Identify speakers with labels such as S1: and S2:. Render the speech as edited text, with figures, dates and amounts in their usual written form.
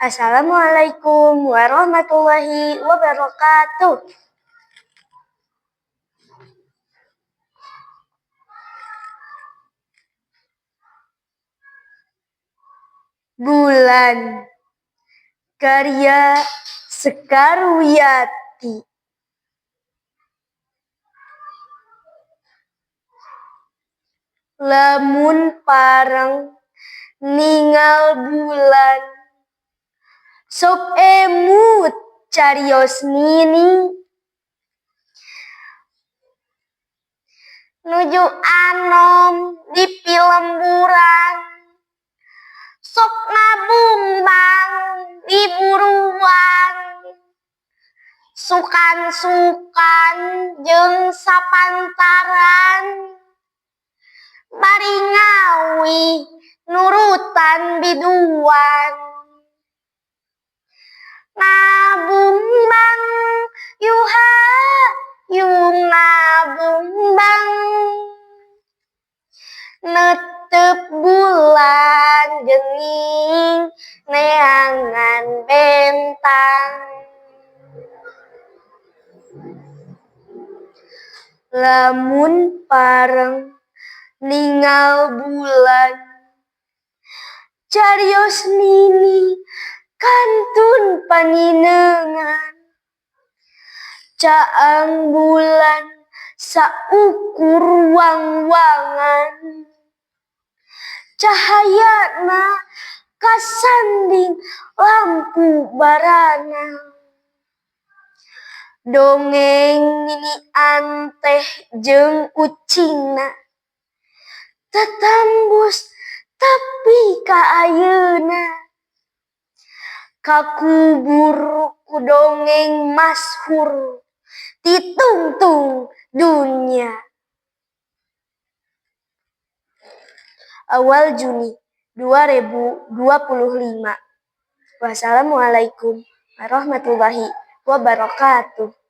S1: Assalamualaikum warahmatullahi wabarakatuh. Bulan, karya Sekar Wiyati. Lamun pareng ningal bulan, sok emut carios nini. Nuju anom di pilemburan, sok nabumbang di buruan. Sukan-sukan jeung sapantaran, bari ngawi nurutan biduan. Nabumbang yuha yung nabumbang, netep bulan geuning neangan bentang. Lamun pareng ningal bulan, carios nini kantun paninengan. Caang bulan saukur wang-wangan, cahayana kasanding lampu barana. Dongeng ninian teh jeung ucingna, tetembus tepi ka ayeuna. Kakubur ku dongeng masyhur ti tungtung dunya. Awal Juni 2025. Wassalamualaikum warahmatullahi wabarakatuh.